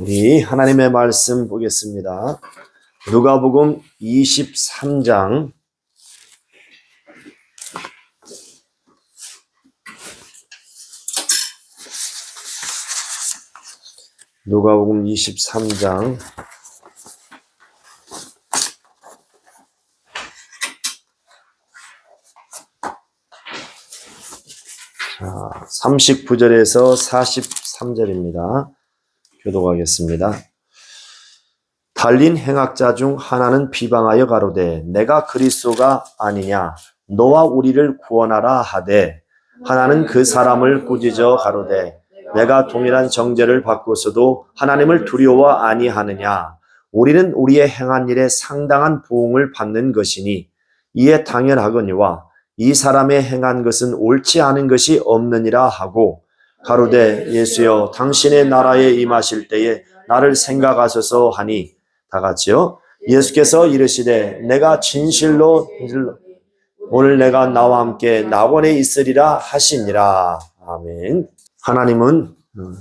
우리 하나님의 말씀 보겠습니다. 누가복음 23장 누가복음 23장 39절에서 43절입니다. 교독하겠습니다. 달린 행악자 중 하나는 비방하여 가로되 내가 그리스도가 아니냐 너와 우리를 구원하라 하되 하나는 그 사람을 꾸짖어 가로되 내가 동일한 정죄를 받고서도 하나님을 두려워 아니하느냐 우리는 우리의 행한 일에 상당한 보응을 받는 것이니 이에 당연하거니와 이 사람의 행한 것은 옳지 않은 것이 없느니라 하고 가로되 예수여 당신의 나라에 임하실 때에 나를 생각하소서 하니 다 같이요. 예수께서 이르시되 내가 진실로 오늘 내가 나와 함께 낙원에 있으리라 하시니라. 아멘. 하나님은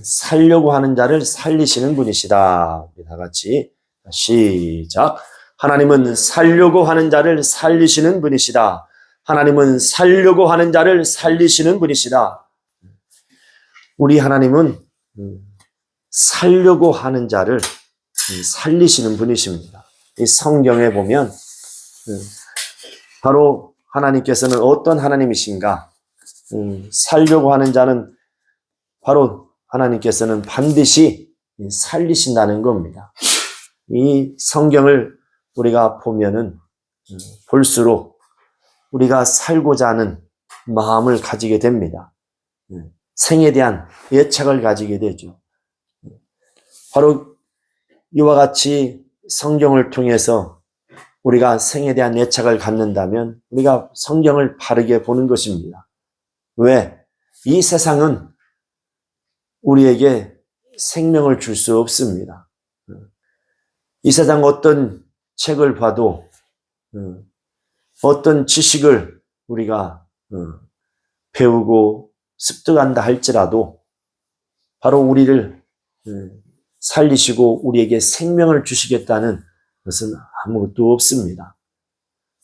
살려고 하는 자를 살리시는 분이시다. 다 같이 시작. 하나님은 살려고 하는 자를 살리시는 분이시다. 하나님은 살려고 하는 자를 살리시는 분이시다. 우리 하나님은 살려고 하는 자를 살리시는 분이십니다. 이 성경에 보면 바로 하나님께서는 어떤 하나님이신가? 살려고 하는 자는 바로 하나님께서는 반드시 살리신다는 겁니다. 이 성경을 우리가 보면은 볼수록 우리가 살고자 하는 마음을 가지게 됩니다. 생에 대한 애착을 가지게 되죠. 바로 이와 같이 성경을 통해서 우리가 생에 대한 애착을 갖는다면 우리가 성경을 바르게 보는 것입니다. 왜? 이 세상은 우리에게 생명을 줄 수 없습니다. 이 세상 어떤 책을 봐도 어떤 지식을 우리가 배우고 습득한다 할지라도 바로 우리를 살리시고 우리에게 생명을 주시겠다는 것은 아무것도 없습니다.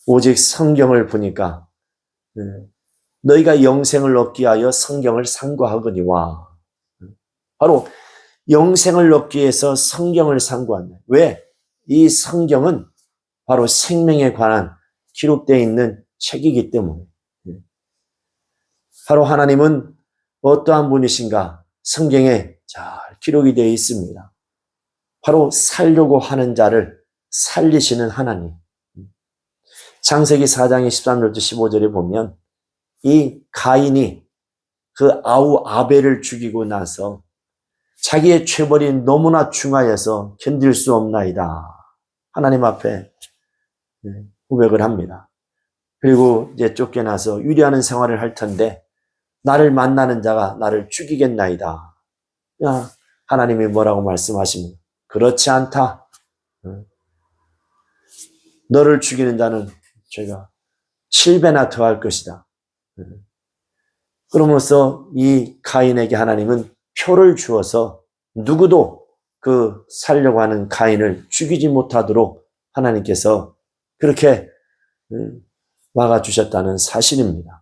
오직 성경을 보니까 너희가 영생을 얻기 위하여 성경을 상고하거니와 바로 영생을 얻기 위해서 성경을 상고한다. 왜? 이 성경은 바로 생명에 관한 기록되어 있는 책이기 때문에 바로 하나님은 어떠한 분이신가? 성경에 잘 기록이 되어 있습니다. 바로 살려고 하는 자를 살리시는 하나님. 창세기 4장 13절부터 15절에 보면 이 가인이 그 아우 아벨을 죽이고 나서 자기의 죄벌이 너무나 중하여서 견딜 수 없나이다. 하나님 앞에 고백을 합니다. 그리고 이제 쫓겨나서 유리하는 생활을 할 텐데 나를 만나는 자가 나를 죽이겠나이다. 하나님이 뭐라고 말씀하십니까? 그렇지 않다. 너를 죽이는 자는 제가 7배나 더할 것이다. 그러면서 이 가인에게 하나님은 표를 주어서 누구도 그 살려고 하는 가인을 죽이지 못하도록 하나님께서 그렇게 막아주셨다는 사실입니다.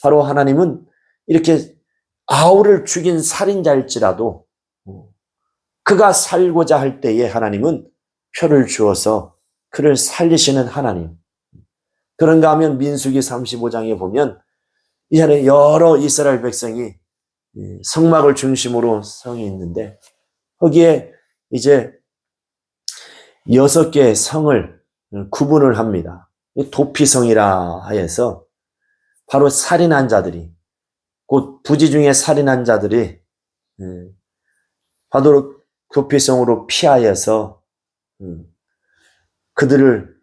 바로 하나님은 이렇게 아우를 죽인 살인자일지라도 그가 살고자 할 때에 하나님은 표를 주어서 그를 살리시는 하나님. 그런가 하면 민수기 35장에 보면 이 안에 여러 이스라엘 백성이 성막을 중심으로 성이 있는데 거기에 이제 6개의 성을 구분을 합니다. 도피성이라 하여서 바로 살인한 자들이 곧 부지 중에 살인한 자들이 바로 도피성으로 피하여서 그들을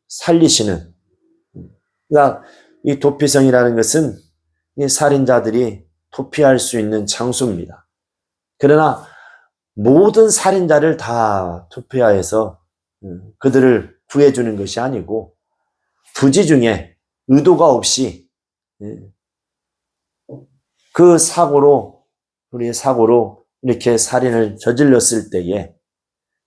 살리시는 그러니까 이 도피성이라는 것은 이 살인자들이 도피할 수 있는 장소입니다. 그러나 모든 살인자를 다 도피하여서 그들을 구해주는 것이 아니고 부지 중에 의도가 없이 그 사고로 우리의 사고로 이렇게 살인을 저질렀을 때에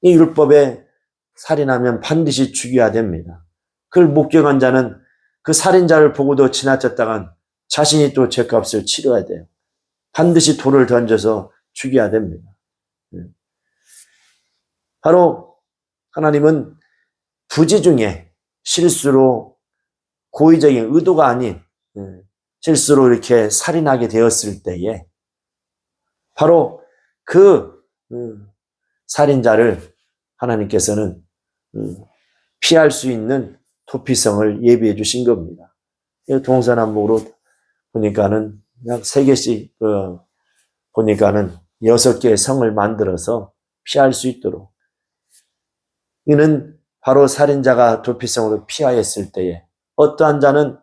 이 율법에 살인하면 반드시 죽여야 됩니다. 그걸 목격한 자는 그 살인자를 보고도 지나쳤다간 자신이 또 죄값을 치러야 돼요. 반드시 돌을 던져서 죽여야 됩니다. 바로 하나님은 부지 중에 실수로 고의적인 의도가 아닌 실수로 이렇게 살인하게 되었을 때에 바로 그 살인자를 하나님께서는 피할 수 있는 도피성을 예비해 주신 겁니다. 동서남북으로 보니까는 약 3개씩 보니까는 6개의 성을 만들어서 피할 수 있도록. 이는 바로 살인자가 도피성으로 피하였을 때에 어떠한 자는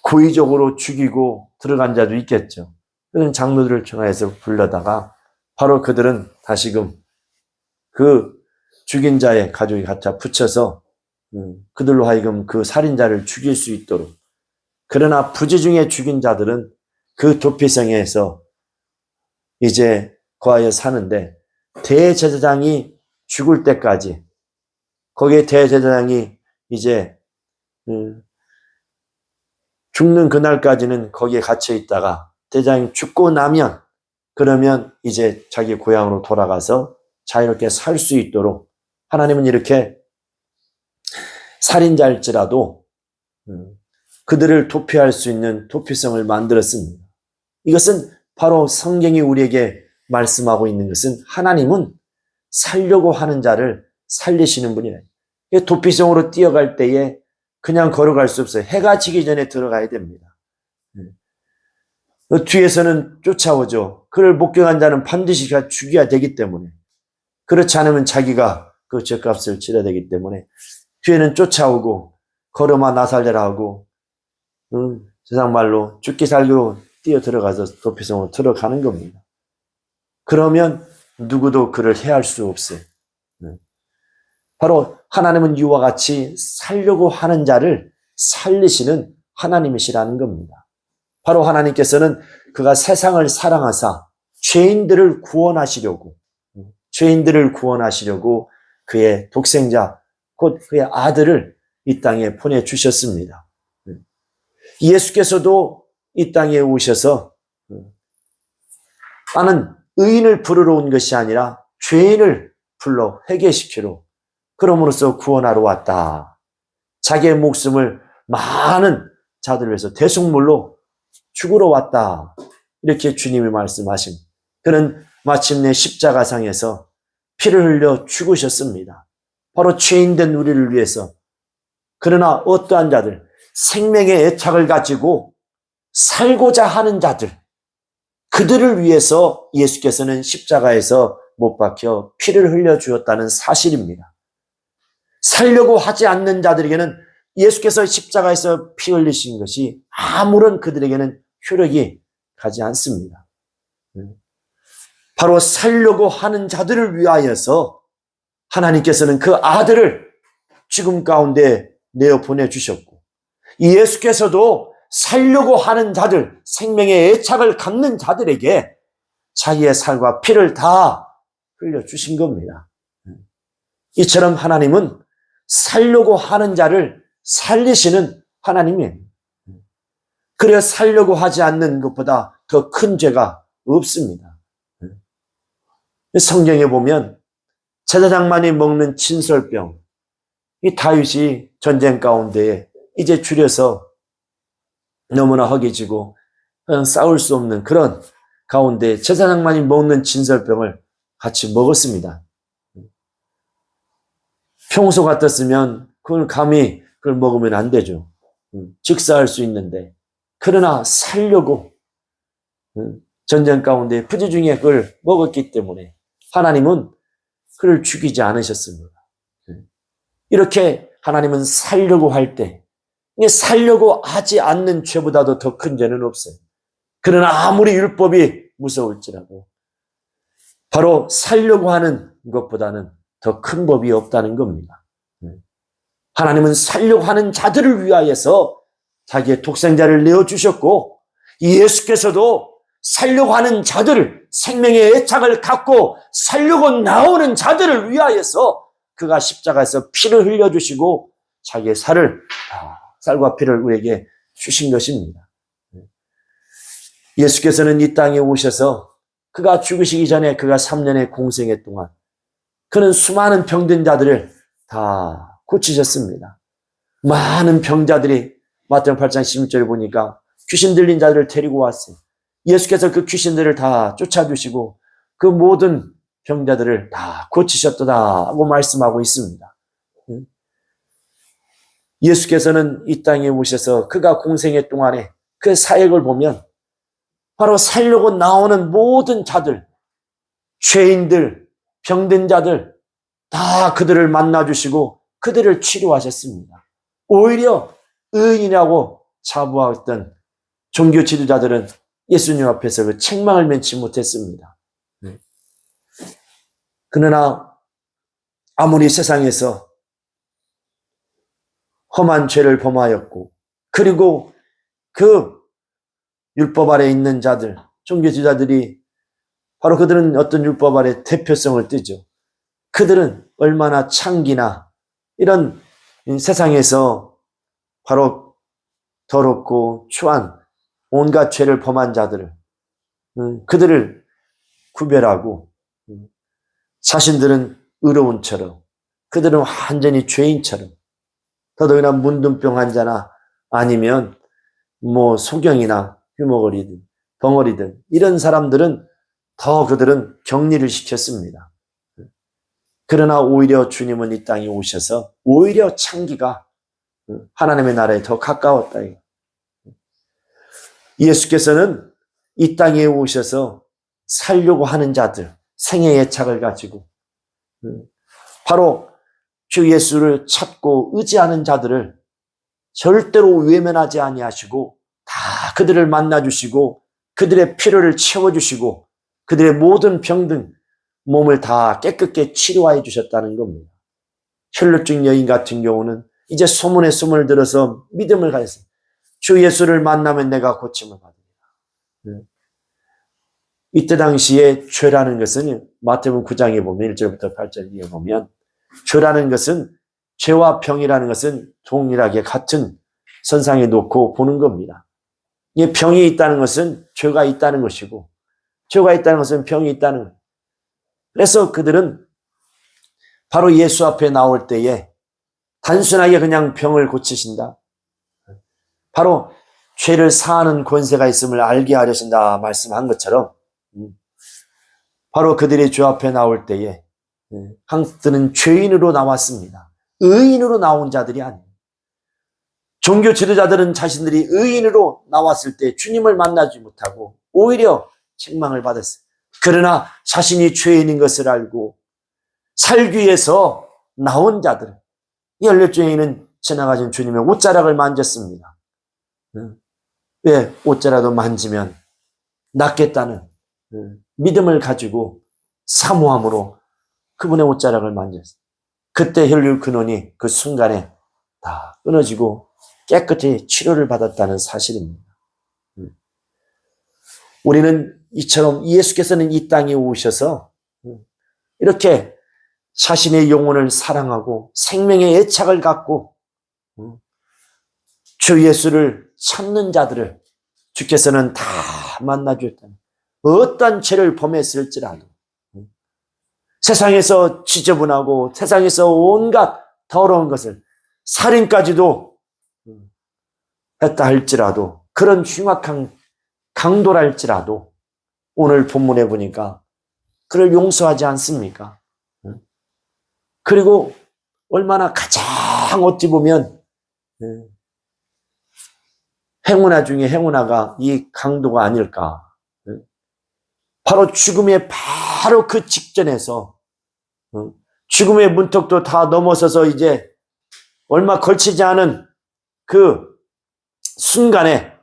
고의적으로 죽이고 들어간 자도 있겠죠. 그런 장로들을 청하여서 불러다가 바로 그들은 다시금 그 죽인 자의 가족이 갖다 붙여서 그들로 하여금 그 살인자를 죽일 수 있도록. 그러나 부지 중에 죽인 자들은 그 도피성에서 이제 거하여 사는데 대제사장이 죽을 때까지 거기에 대제사장이 이제 죽는 그날까지는 거기에 갇혀 있다가 대제사장이 죽고 나면 그러면 이제 자기 고향으로 돌아가서 자유롭게 살 수 있도록 하나님은 이렇게 살인자일지라도 그들을 도피할 수 있는 도피성을 만들었습니다. 이것은 바로 성경이 우리에게 말씀하고 있는 것은 하나님은 살려고 하는 자를 살리시는 분이에요. 도피성으로 뛰어갈 때에 그냥 걸어갈 수 없어요. 해가 지기 전에 들어가야 됩니다. 뒤에서는 쫓아오죠. 그를 목격한 자는 반드시 죽여야 되기 때문에. 그렇지 않으면 자기가 그 죄값을 치러야 되기 때문에 뒤에는 쫓아오고 걸어마 나살려라 하고 세상 말로 죽기 살기로 뛰어 들어가서 도피성으로 들어가는 겁니다. 그러면 누구도 그를 해할 수 없어요. 바로 하나님은 이와 같이 살려고 하는 자를 살리시는 하나님이시라는 겁니다. 바로 하나님께서는 그가 세상을 사랑하사 죄인들을 구원하시려고 그의 독생자 곧 그의 아들을 이 땅에 보내주셨습니다. 예수께서도 이 땅에 오셔서 나는 의인을 부르러 온 것이 아니라 죄인을 불러 회개시키러 그럼으로써 구원하러 왔다. 자기의 목숨을 많은 자들을 위해서 대속물로 죽으러 왔다. 이렇게 주님이 말씀하신 그는 마침내 십자가상에서 피를 흘려 죽으셨습니다. 바로 죄인된 우리를 위해서. 그러나 어떠한 자들, 생명의 애착을 가지고 살고자 하는 자들, 그들을 위해서 예수께서는 십자가에서 못 박혀 피를 흘려 주었다는 사실입니다. 살려고 하지 않는 자들에게는 예수께서 십자가에서 피 흘리신 것이 아무런 그들에게는 효력이 가지 않습니다. 바로 살려고 하는 자들을 위하여서 하나님께서는 그 아들을 죽음 가운데 내어 보내주셨고 예수께서도 살려고 하는 자들, 생명의 애착을 갖는 자들에게 자기의 살과 피를 다 흘려주신 겁니다. 이처럼 하나님은 살려고 하는 자를 살리시는 하나님이에요. 그래야 살려고 하지 않는 것보다 더 큰 죄가 없습니다. 성경에 보면 제사장만이 먹는 진설병, 이 다윗이 전쟁 가운데 이제 줄여서 너무나 허기지고 싸울 수 없는 그런 가운데 제사장만이 먹는 진설병을 같이 먹었습니다. 평소 같았으면 그걸 감히 그걸 먹으면 안 되죠. 직사할 수 있는데 그러나 살려고 전쟁 가운데 부지 중에 그걸 먹었기 때문에 하나님은 그를 죽이지 않으셨습니다. 이렇게 하나님은 살려고 할 때 살려고 하지 않는 죄보다도 더 큰 죄는 없어요. 그러나 아무리 율법이 무서울지라도 바로 살려고 하는 것보다는 더 큰 법이 없다는 겁니다. 하나님은 살려고 하는 자들을 위하여서 자기의 독생자를 내어주셨고 예수께서도 살려고 하는 자들을 생명의 애착을 갖고 살려고 나오는 자들을 위하여서 그가 십자가에서 피를 흘려주시고 자기의 쌀과 피를 우리에게 주신 것입니다. 예수께서는 이 땅에 오셔서 그가 죽으시기 전에 그가 3년의 공생애 동안 그는 수많은 병든 자들을 다 고치셨습니다. 많은 병자들이 마태복음 8장 16절에 보니까 귀신 들린 자들을 데리고 왔어요. 예수께서 그 귀신들을 다 쫓아주시고 그 모든 병자들을 다 고치셨다 하고 말씀하고 있습니다. 예수께서는 이 땅에 오셔서 그가 공생애 동안에 그 사역을 보면 바로 살려고 나오는 모든 자들, 죄인들, 병든 자들 다 그들을 만나주시고 그들을 치료하셨습니다. 오히려 의인이라고 자부했던 종교 지도자들은 예수님 앞에서 그 책망을 면치 못했습니다. 그러나 아무리 세상에서 험한 죄를 범하였고 그리고 그 율법 아래 있는 자들, 종교 지도자들이 바로 그들은 어떤 율법 아래 대표성을 띠죠. 그들은 얼마나 창기나 이런 세상에서 바로 더럽고 추한 온갖 죄를 범한 자들을 그들을 구별하고 자신들은 의로운처럼 그들은 완전히 죄인처럼 더더구나 문둥병 환자나 아니면 뭐 소경이나 휴머거리든 벙어리든 이런 사람들은 더 그들은 격리를 시켰습니다. 그러나 오히려 주님은 이 땅에 오셔서 오히려 창기가 하나님의 나라에 더 가까웠다. 예수께서는 이 땅에 오셔서 살려고 하는 자들, 생애의 애착을 가지고 바로 주 예수를 찾고 의지하는 자들을 절대로 외면하지 아니하시고 다 그들을 만나주시고 그들의 필요를 채워주시고 그들의 모든 병든 몸을 다 깨끗게 치료해 주셨다는 겁니다. 혈루증 여인 같은 경우는 이제 소문에 소문을 들어서 믿음을 가졌어요. 주 예수를 만나면 내가 고침을 받으리라. 이때 당시에 죄라는 것은 마태복음 9장에 보면 1절부터 8절에 보면 죄라는 것은 죄와 병이라는 것은 동일하게 같은 선상에 놓고 보는 겁니다. 이 병이 있다는 것은 죄가 있다는 것이고 죄가 있다는 것은 병이 있다는 거예요. 그래서 그들은 바로 예수 앞에 나올 때에 단순하게 그냥 병을 고치신다. 바로 죄를 사하는 권세가 있음을 알게 하려신다 말씀한 것처럼 바로 그들이 주 앞에 나올 때에 그들은 죄인으로 나왔습니다. 의인으로 나온 자들이 아니에요. 종교 지도자들은 자신들이 의인으로 나왔을 때 주님을 만나지 못하고 오히려 책망을 받았어요. 그러나 자신이 죄인인 것을 알고 살기 위해서 나온 자들, 이 18죄인은 지나가신 주님의 옷자락을 만졌습니다. 왜? 옷자락도 만지면 낫겠다는 믿음을 가지고 사모함으로 그분의 옷자락을 만졌어요. 그때 혈류 근원이 그 순간에 다 끊어지고 깨끗이 치료를 받았다는 사실입니다. 우리는 이처럼 예수께서는 이 땅에 오셔서 이렇게 자신의 영혼을 사랑하고 생명의 애착을 갖고 주 예수를 찾는 자들을 주께서는 다 만나주었다. 어떤 죄를 범했을지라도 세상에서 지저분하고 세상에서 온갖 더러운 것을 살인까지도 했다 할지라도 그런 흉악한 강도랄지라도 오늘 본문에 보니까 그를 용서하지 않습니까? 그리고 얼마나 가장 어찌 보면 행운아 중에 행운아가 이 강도가 아닐까. 바로 죽음의 바로 그 직전에서 죽음의 문턱도 다 넘어서서 이제 얼마 걸치지 않은 그 순간에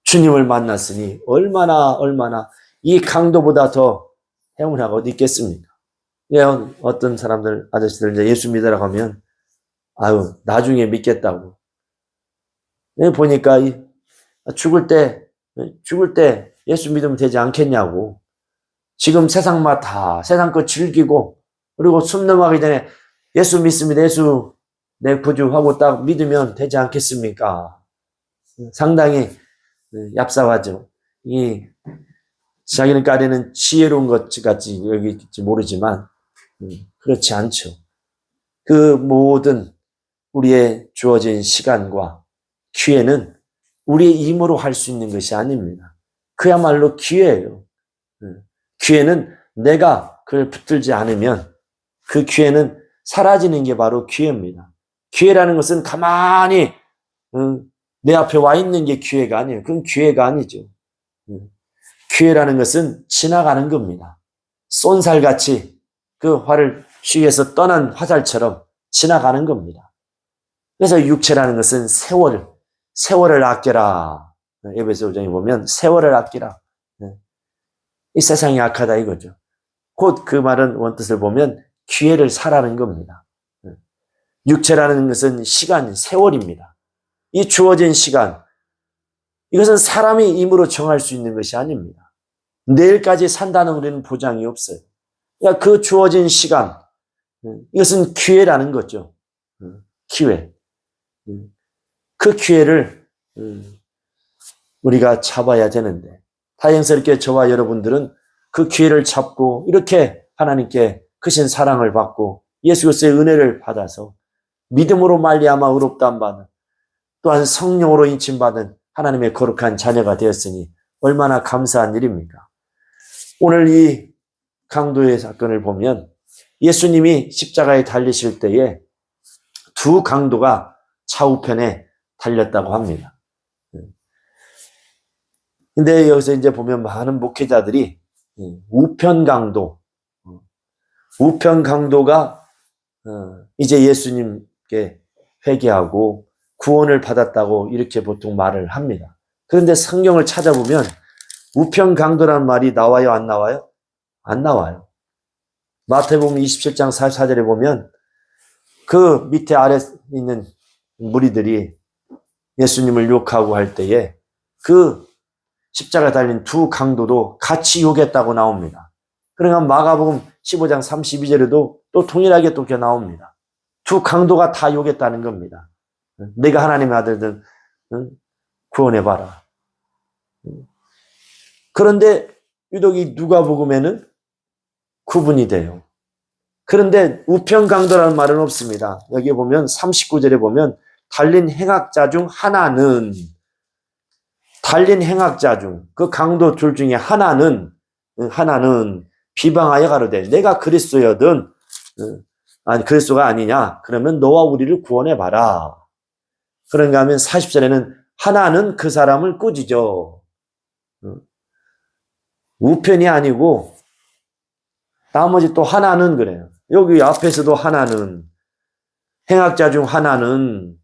주님을 만났으니 얼마나 이 강도보다 더 행운아가 어디 있겠습니까? 어떤 사람들, 아저씨들 이제 예수 믿으라고 하면 아유 나중에 믿겠다고 보니까 죽을 때 예수 믿으면 되지 않겠냐고. 지금 세상 맛 다 세상 거 즐기고 그리고 숨 넘어가기 전에 예수 믿습니다. 예수 내 구주하고 딱 믿으면 되지 않겠습니까? 상당히 얍삽하죠. 이 자기는 까리는 지혜로운 것 같이 여기지 모르지만 그렇지 않죠. 그 모든 우리의 주어진 시간과 기회는 우리의 힘으로 할 수 있는 것이 아닙니다. 그야말로 기회예요. 기회는 내가 그걸 붙들지 않으면 그 기회는 사라지는 게 바로 기회입니다. 기회라는 것은 가만히 내 앞에 와 있는 게 기회가 아니에요. 그건 기회가 아니죠. 기회라는 것은 지나가는 겁니다. 쏜살같이 그 활을 휘에서 떠난 화살처럼 지나가는 겁니다. 그래서 육체라는 것은 세월을 아껴라. 에베소 5장에 보면 세월을 아끼라. 이 세상이 악하다 이거죠. 곧 그 말은 원뜻을 보면 기회를 사라는 겁니다. 육체라는 것은 시간, 세월입니다. 이 주어진 시간, 이것은 사람이 힘으로 정할 수 있는 것이 아닙니다. 내일까지 산다는 우리는 보장이 없어요. 그러니까 그 주어진 시간, 이것은 기회라는 거죠. 기회. 그 기회를 우리가 잡아야 되는데 다행스럽게 저와 여러분들은 그 기회를 잡고 이렇게 하나님께 크신 사랑을 받고 예수 그리스도의 은혜를 받아서 믿음으로 말미암아 의롭다함 받는 또한 성령으로 인침받은 하나님의 거룩한 자녀가 되었으니 얼마나 감사한 일입니까? 오늘 이 강도의 사건을 보면 예수님이 십자가에 달리실 때에 두 강도가 좌우편에 달렸다고 합니다. 근데 여기서 이제 보면 많은 목회자들이 우편 강도가 이제 예수님께 회개하고 구원을 받았다고 이렇게 보통 말을 합니다. 그런데 성경을 찾아보면 우편 강도라는 말이 나와요, 안 나와요? 안 나와요. 마태복음 27장 44절에 보면 그 밑에 아래 있는 무리들이 예수님을 욕하고 할 때에 그 십자가에 달린 두 강도도 같이 욕했다고 나옵니다. 그러니까 마가복음 15장 32절에도 또 동일하게 또 나옵니다. 두 강도가 다 욕했다는 겁니다. 내가 하나님의 아들들 구원해봐라. 그런데 유독 이 누가복음에는 구분이 돼요. 그런데 우편 강도라는 말은 없습니다. 여기 보면 39절에 보면 달린 행악자 중 하나는 그 강도 둘 중에 하나는 비방하여 가로되 내가 그리스도여든 아니 그리스도가 아니냐 그러면 너와 우리를 구원해봐라. 그런가 하면 40절에는 하나는 그 사람을 꾸짖어. 우편이 아니고 나머지 또 하나는 그래요. 여기 앞에서도 하나는 행악자 중 하나는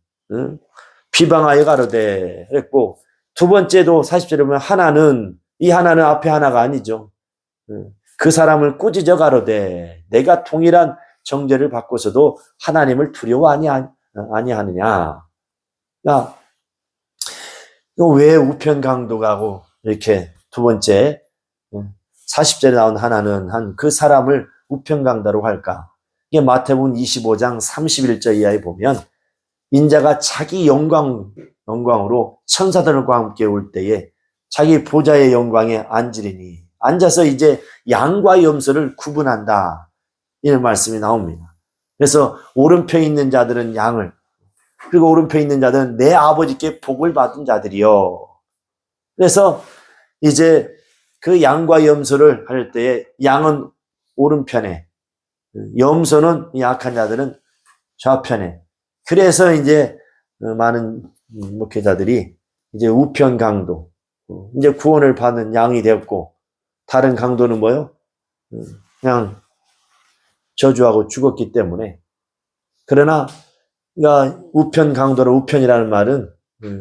비방하여 가로되 그랬고 두 번째도 40절에 보면 이 하나는 앞에 하나가 아니죠. 그 사람을 꾸짖어 가로되 내가 동일한 정죄를 받고서도 하나님을 두려워 아니하느냐. 야, 왜 우편 강도가고 이렇게 두 번째 40절에 나온 하나는 그 사람을 우편 강도로 할까? 이게 마태복음 25장 31절 이하에 보면 인자가 자기 영광으로 천사들과 함께 올 때에 자기 보좌의 영광에 앉으리니 앉아서 이제 양과 염소를 구분한다. 이런 말씀이 나옵니다. 그래서 오른편에 있는 자들은 양을 그리고 오른편에 있는 자들은 내 아버지께 복을 받은 자들이요. 그래서 이제 그 양과 염소를 할 때에 양은 오른편에 염소는 약한 자들은 좌편에 그래서 이제 많은 목회자들이 이제 우편 강도 이제 구원을 받는 양이 되었고 다른 강도는 뭐요? 그냥 저주하고 죽었기 때문에 그러나 그러니까 우편 강도로 우편이라는 말은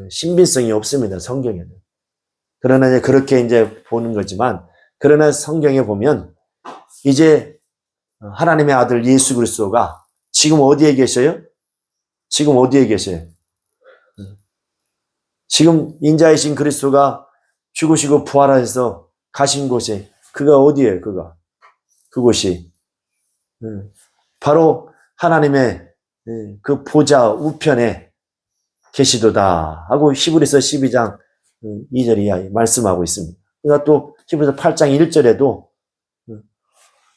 신빙성이 없습니다. 성경에는. 그러나 이제 그렇게 이제 보는 거지만 그러나 성경에 보면 이제 하나님의 아들 예수 그리스도가 지금 어디에 계셔요? 지금 어디에 계세요? 지금 인자이신 그리스도가 죽으시고 부활하셔서 가신 곳에 그가 어디예요? 그곳이 바로 하나님의 그 보좌 우편에 계시도다 하고 히브리서 12장 2절이 말씀하고 있습니다. 그러니까 또 히브리서 8장 1절에도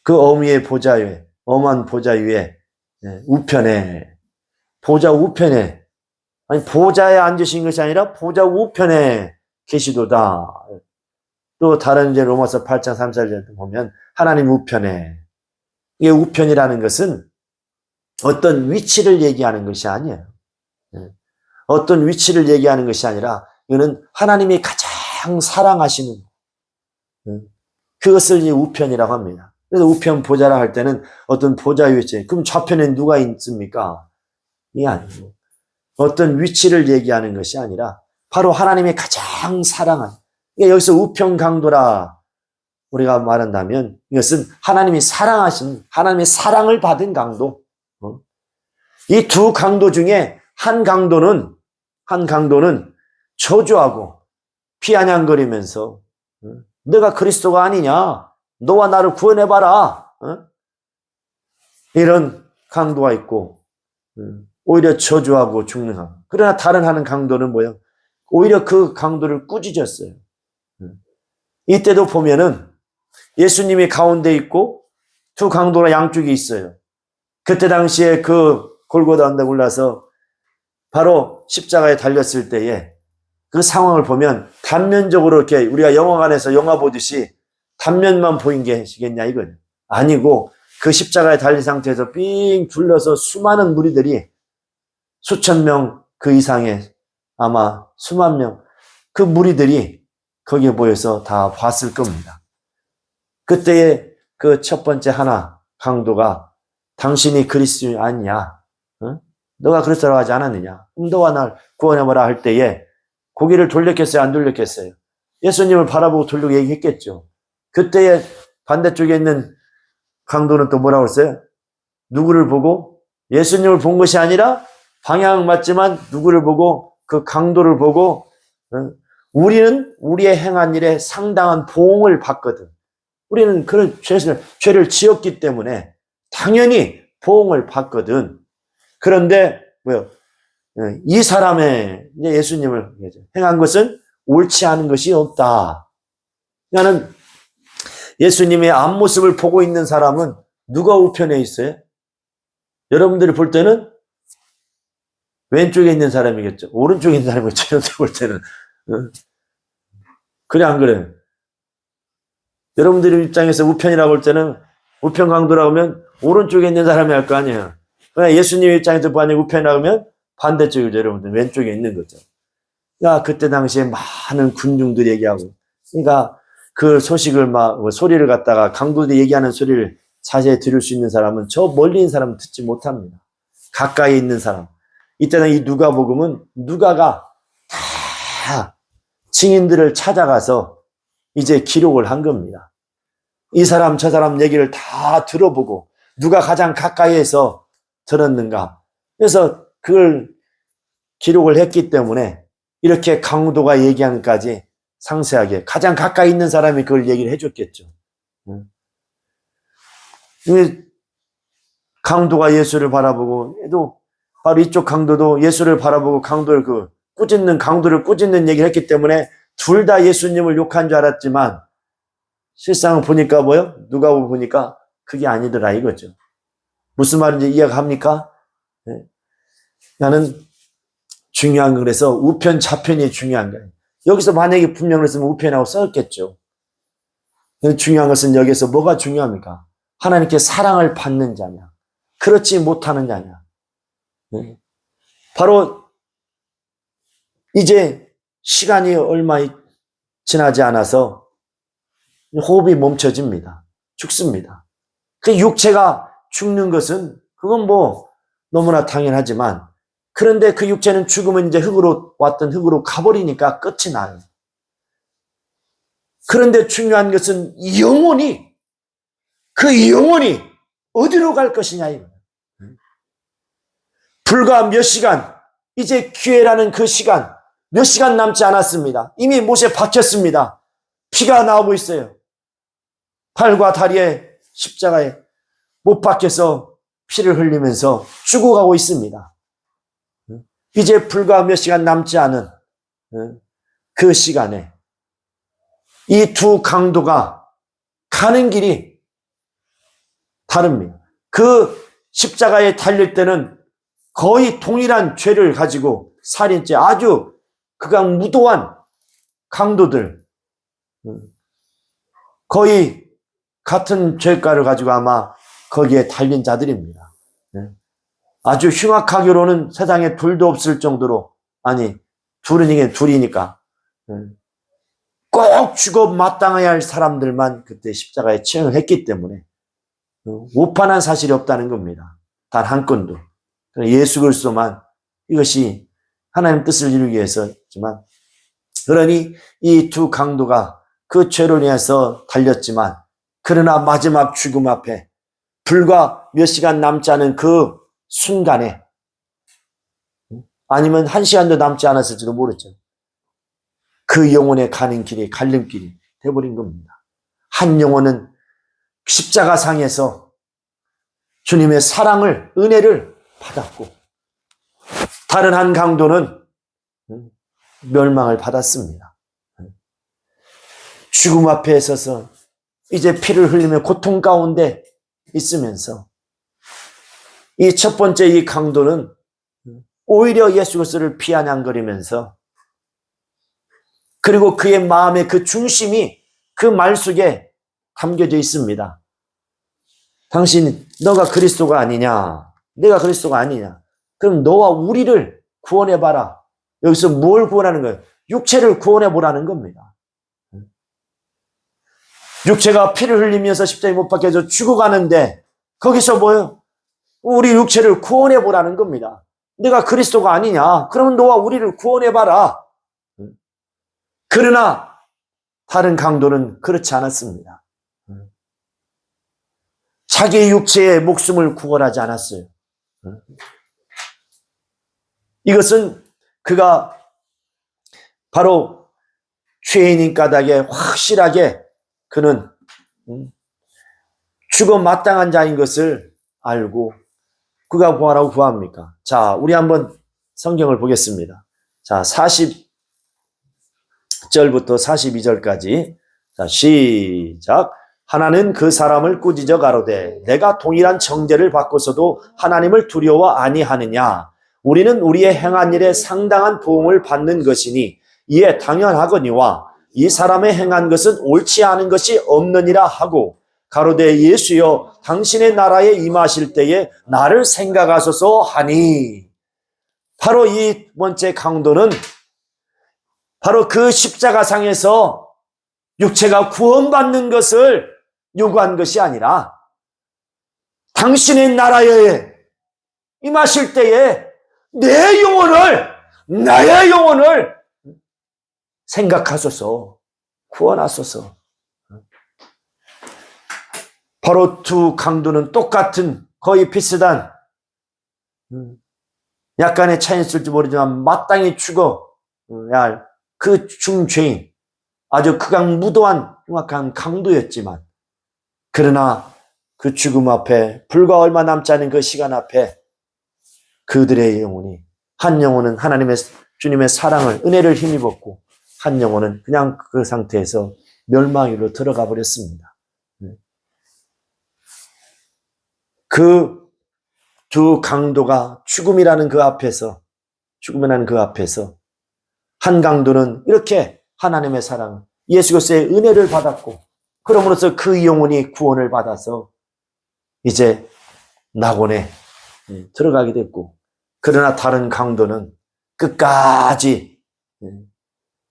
그 어미의 보좌 위에, 엄한 보좌 위에 우편에, 보좌 우편에, 아니 보좌에 앉으신 것이 아니라 보좌 우편에 계시도다. 또 다른 이제 로마서 8장 3절에 보면 하나님 우편에, 이 우편이라는 것은 어떤 위치를 얘기하는 것이 아니에요. 어떤 위치를 얘기하는 것이 아니라 이거는 하나님이 가장 사랑하시는 그것을 이 우편이라고 합니다. 그래서 우편 보좌라 할 때는 어떤 보좌 위치, 그럼 좌편에 누가 있습니까? 이게 아니고 어떤 위치를 얘기하는 것이 아니라 바로 하나님이 가장 사랑하는, 그러니까 여기서 우편 강도라 우리가 말한다면 이것은 하나님이 사랑하신, 하나님의 사랑을 받은 강도. 이 두 강도 중에 한 강도는 저주하고 피아냥거리면서 너가 그리스도가 아니냐? 너와 나를 구원해봐라. 이런 강도가 있고 오히려 저주하고 죽는 강도. 그러나 다른 하는 강도는 뭐예요? 오히려 그 강도를 꾸짖었어요. 이때도 보면은 예수님이 가운데 있고 두 강도가 양쪽에 있어요. 그때 당시에 그 골고다 언덕 올라서 바로 십자가에 달렸을 때에 그 상황을 보면 단면적으로 이렇게 우리가 영화관에서 영화 보듯이 단면만 보인 게 시겠냐 이건 아니고 그 십자가에 달린 상태에서 삥 둘러서 수많은 무리들이 수천 명 그 이상의 아마 수만 명 그 무리들이 거기에 모여서 다 봤을 겁니다. 그때의 그 첫 번째 하나 강도가 당신이 그리스도 아니냐? 너가 그리스도라고 하지 않았느냐? 너와 날 구원해봐라 할 때에 고개를 돌렸겠어요? 안 돌렸겠어요? 예수님을 바라보고 돌리고 얘기했겠죠. 그때에 반대쪽에 있는 강도는 또 뭐라고 했어요? 누구를 보고? 예수님을 본 것이 아니라 방향 맞지만 누구를 보고? 그 강도를 보고 우리는 우리의 행한 일에 상당한 보응을 받거든. 우리는 그런 죄를 지었기 때문에 당연히 보응을 받거든. 그런데 뭐요? 이 사람의 예수님을 행한 것은 옳지 않은 것이 없다. 나는 예수님의 앞모습을 보고 있는 사람은 누가 우편에 있어요? 여러분들이 볼 때는 왼쪽에 있는 사람이겠죠. 오른쪽에 있는 사람이겠죠. 여러분들 볼 때는. 그래 안 그래요? 여러분들 입장에서 우편이라고 볼 때는 우편 강도라고 하면 오른쪽에 있는 사람이 할 거 아니에요. 그러나 예수님 입장에서 보면 우편이라고 하면 반대쪽이죠. 여러분들 왼쪽에 있는 거죠. 그러니까 그때 당시에 많은 군중들이 얘기하고 그러니까 그 소식을 막 소리를 갖다가 강도들이 얘기하는 소리를 자세히 들을 수 있는 사람은 저 멀리 있는 사람은 듣지 못합니다. 가까이 있는 사람. 이때는 이 누가복음은 누가가 다 증인들을 찾아가서 이제 기록을 한 겁니다. 이 사람 저 사람 얘기를 다 들어보고 누가 가장 가까이에서 들었는가. 그래서 그걸 기록을 했기 때문에 이렇게 강도가 얘기하는 것까지 상세하게 가장 가까이 있는 사람이 그걸 얘기를 해줬겠죠. 강도가 예수를 바라보고 또 바로 이쪽 강도도 예수를 바라보고 강도를 강도를 꾸짖는 얘기를 했기 때문에 둘 다 예수님을 욕한 줄 알았지만 실상은 보니까 뭐요? 누가 보니까 그게 아니더라 이거죠. 무슨 말인지 이해가 갑니까? 네. 나는 중요한 건 그래서 우편 좌편이 중요한 거예요. 여기서 만약에 분명을 했으면 우편이라고 썼겠죠. 중요한 것은 여기서 뭐가 중요합니까? 하나님께 사랑을 받는 자냐, 그렇지 못하는 자냐. 네. 바로 이제 시간이 얼마 지나지 않아서 호흡이 멈춰집니다. 죽습니다. 그 육체가 죽는 것은 그건 뭐 너무나 당연하지만 그런데 그 육체는 죽으면 이제 흙으로 왔던 흙으로 가버리니까 끝이 나요. 그런데 중요한 것은 그 영혼이 어디로 갈 것이냐 이거예요. 불과 몇 시간, 이제 기회라는 그 시간, 몇 시간 남지 않았습니다. 이미 못에 박혔습니다. 피가 나오고 있어요. 팔과 다리에 십자가에 못 박혀서 피를 흘리면서 죽어가고 있습니다. 이제 불과 몇 시간 남지 않은 그 시간에 이 두 강도가 가는 길이 다릅니다. 그 십자가에 달릴 때는 거의 동일한 죄를 가지고 살인죄, 아주 무도한 강도들, 거의 같은 죄가를 가지고 아마 거기에 달린 자들입니다. 아주 흉악하기로는 세상에 둘도 없을 정도로, 아니 둘이니까 꼭 죽어 마땅해야 할 사람들만 그때 십자가에 처형을 했기 때문에 오판한 사실이 없다는 겁니다. 단 한 건도. 예수 그리스도만 이것이 하나님 뜻을 이루기 위해서지만, 그러니 이 두 강도가 그 죄로 인해서 달렸지만, 그러나 마지막 죽음 앞에 불과 몇 시간 남지 않은 그 순간에, 아니면 한 시간도 남지 않았을지도 모르죠. 그 영혼의 가는 길이 갈림길이 되어버린 겁니다. 한 영혼은 십자가상에서 주님의 사랑을, 은혜를 받았고, 다른 한 강도는 멸망을 받았습니다. 죽음 앞에 서서 이제 피를 흘리며 고통 가운데 있으면서 이 첫 번째 이 강도는 오히려 예수 그리스도를 비아냥거리면서, 그리고 그의 마음의 그 중심이 그 말 속에 담겨져 있습니다. 당신, 너가 그리스도가 아니냐? 내가 그리스도가 아니냐? 그럼 너와 우리를 구원해봐라. 여기서 뭘 구원하는 거예요? 육체를 구원해보라는 겁니다. 육체가 피를 흘리면서 십자가에 못 박혀서 죽어가는데, 거기서 뭐예요? 우리 육체를 구원해보라는 겁니다. 내가 그리스도가 아니냐? 그러면 너와 우리를 구원해봐라. 그러나 다른 강도는 그렇지 않았습니다. 자기 육체의 목숨을 구원하지 않았어요. 이것은 그가 바로 죄인인 까닭에 확실하게 그는 죽어 마땅한 자인 것을 알고 그가 뭐라고 구합니까? 자, 우리 한번 성경을 보겠습니다. 자, 40절부터 42절까지. 자, 시작. 하나는 그 사람을 꾸짖어 가로되 내가 동일한 정죄를 받고서도 하나님을 두려워 아니하느냐? 우리는 우리의 행한 일에 상당한 보응을 받는 것이니 이에 당연하거니와 이 사람의 행한 것은 옳지 않은 것이 없느니라 하고, 가로되 예수여 당신의 나라에 임하실 때에 나를 생각하소서 하니. 바로 이 번째 강도는 바로 그 십자가상에서 육체가 구원받는 것을 요구한 것이 아니라, 당신의 나라에 임하실 때에 내 영혼을, 나의 영혼을 생각하소서, 구원하소서. 바로 두 강도는 똑같은, 거의 비슷한, 약간의 차이는 있을지 모르지만 마땅히 죽어야 할 그 중죄인, 아주 극악무도한 흉악한 강도였지만, 그러나 그 죽음 앞에, 불과 얼마 남지 않은 그 시간 앞에 그들의 영혼이, 한 영혼은 하나님의, 주님의 사랑을, 은혜를 힘입었고, 한 영혼은 그냥 그 상태에서 멸망으로 들어가 버렸습니다. 그 두 강도가 죽음이라는 그 앞에서, 한 강도는 이렇게 하나님의 사랑, 예수 그리스도의 은혜를 받았고, 그러므로써 그 영혼이 구원을 받아서 이제 낙원에 들어가게 됐고, 그러나 다른 강도는 끝까지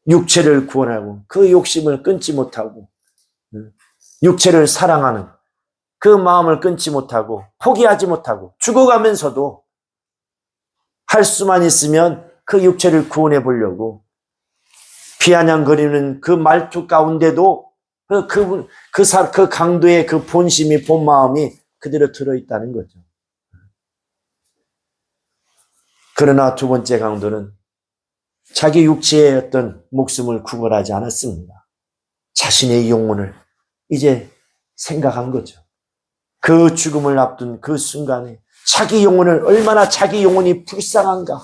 육체를 구원하고 그 욕심을 끊지 못하고, 육체를 사랑하는 그 마음을 끊지 못하고 포기하지 못하고 죽어가면서도 할 수만 있으면 그 육체를 구원해 보려고 비아냥거리는 그 말투 가운데도 그 강도의 그 본심이, 본 마음이 그대로 들어있다는 거죠. 그러나 두 번째 강도는 자기 육체의 어떤 목숨을 구걸하지 않았습니다. 자신의 영혼을 이제 생각한 거죠. 그 죽음을 앞둔 그 순간에 자기 영혼을, 얼마나 자기 영혼이 불쌍한가.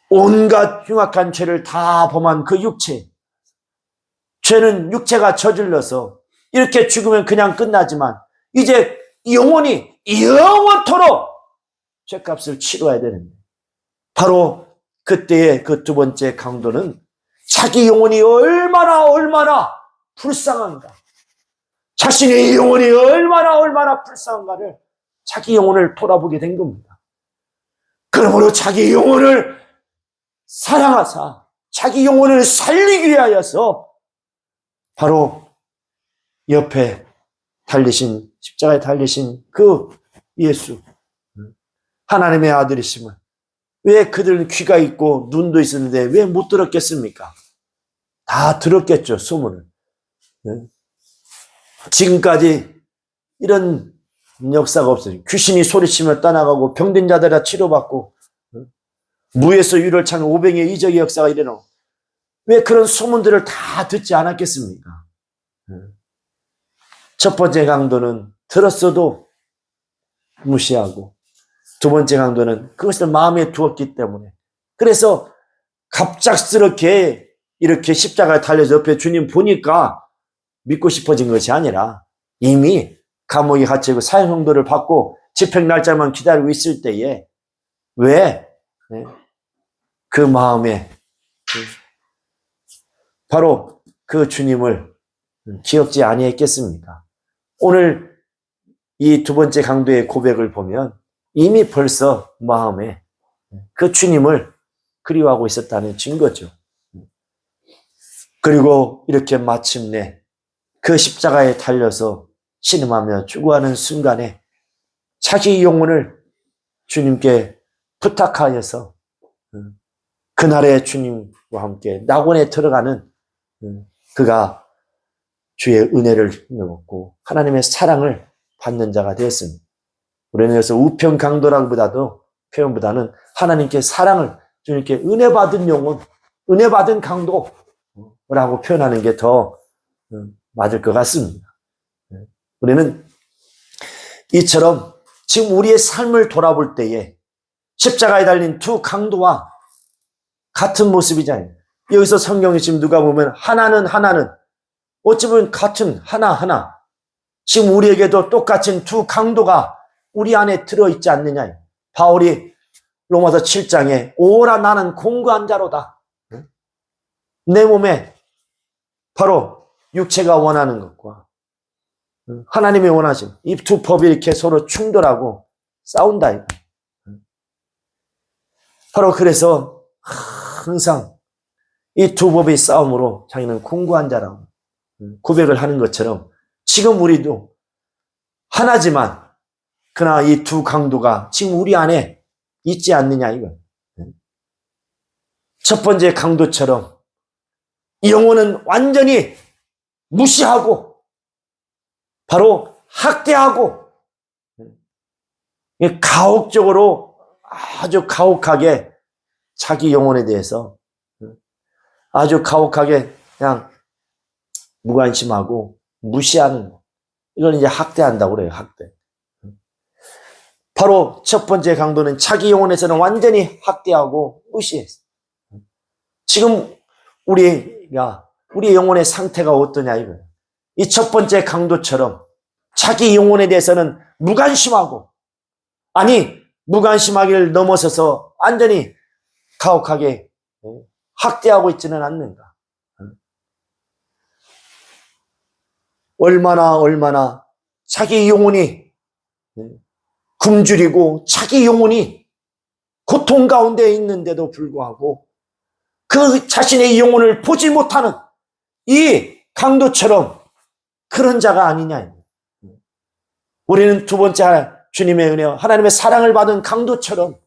온갖 흉악한 죄를 다 범한 그 육체, 죄는 육체가 저질러서 이렇게 죽으면 그냥 끝나지만 이제 영혼이 영원토록 죄값을 치러야 되는데, 바로 그때의 그 두 번째 강도는 자기 영혼이 얼마나 불쌍한가, 자신의 영혼이 얼마나 불쌍한가를 자기 영혼을 돌아보게 된 겁니다. 그러므로 자기 영혼을 사랑하사 자기 영혼을 살리기 위하여서 바로 옆에 달리신, 십자가에 달리신 그 예수, 하나님의 아들이심을, 왜 그들은 귀가 있고 눈도 있었는데 왜 못 들었겠습니까? 다 들었겠죠, 소문을. 지금까지 이런 역사가 없어요. 귀신이 소리치며 떠나가고 병든 자들 다 치료받고 무에서 유를 찬 오병의 이적의 역사가 일어나고, 왜 그런 소문들을 다 듣지 않았겠습니까? 첫 번째 강도는 들었어도 무시하고, 두 번째 강도는 그것을 마음에 두었기 때문에, 그래서 갑작스럽게 이렇게 십자가에 달려서 옆에 주님 보니까 믿고 싶어진 것이 아니라 이미 감옥에 갇히고 사형선고를 받고 집행 날짜만 기다리고 있을 때에 왜 그 마음에 바로 그 주님을 기억지 아니했겠습니까? 오늘 이 두 번째 강도의 고백을 보면 이미 벌써 마음에 그 주님을 그리워하고 있었다는 증거죠. 그리고 이렇게 마침내 그 십자가에 달려서 신음하며 죽어가는 순간에 자기 영혼을 주님께 부탁하여서 그날의 주님과 함께 낙원에 들어가는 그가 주의 은혜를 힘입었고 하나님의 사랑을 받는 자가 되었습니다. 우리는 그래서 우편강도라기보다도 표현보다는 하나님께 사랑을, 주님께 은혜 받은 영혼, 은혜 받은 강도라고 표현하는 게 더 맞을 것 같습니다. 우리는 이처럼 지금 우리의 삶을 돌아볼 때에 십자가에 달린 두 강도와 같은 모습이잖아요. 여기서 성경에 지금 누가 보면 하나는 어찌 보면 같은 하나 지금 우리에게도 똑같은 두 강도가 우리 안에 들어있지 않느냐. 바울이 로마서 7장에 오라 나는 공고한 자로다. 내 몸에 바로 육체가 원하는 것과 하나님이 원하신 이 두 법이 이렇게 서로 충돌하고 싸운다. 바로 그래서 항상 이 두 법의 싸움으로 자기는 공고한 자라고 고백을 하는 것처럼 지금 우리도 하나지만 그러나 이 두 강도가 지금 우리 안에 있지 않느냐 이거. 첫 번째 강도처럼 영혼은 완전히 무시하고 바로 학대하고 가혹적으로 아주 가혹하게 자기 영혼에 대해서 아주 가혹하게 그냥 무관심하고 무시하는 거. 이걸 이제 학대한다고 그래요, 학대. 바로 첫 번째 강도는 자기 영혼에서는 완전히 학대하고 무시했어요. 지금 우리의 영혼의 상태가 어떠냐 이거예요. 이 첫 번째 강도처럼 자기 영혼에 대해서는 무관심하고, 아니 무관심하기를 넘어서서 완전히 가혹하게 학대하고 있지는 않는가. 얼마나 자기 영혼이 굶주리고 자기 영혼이 고통 가운데 있는데도 불구하고 그 자신의 영혼을 보지 못하는 이 강도처럼 그런 자가 아니냐. 우리는 두 번째 주님의 은혜, 하나님의 사랑을 받은 강도처럼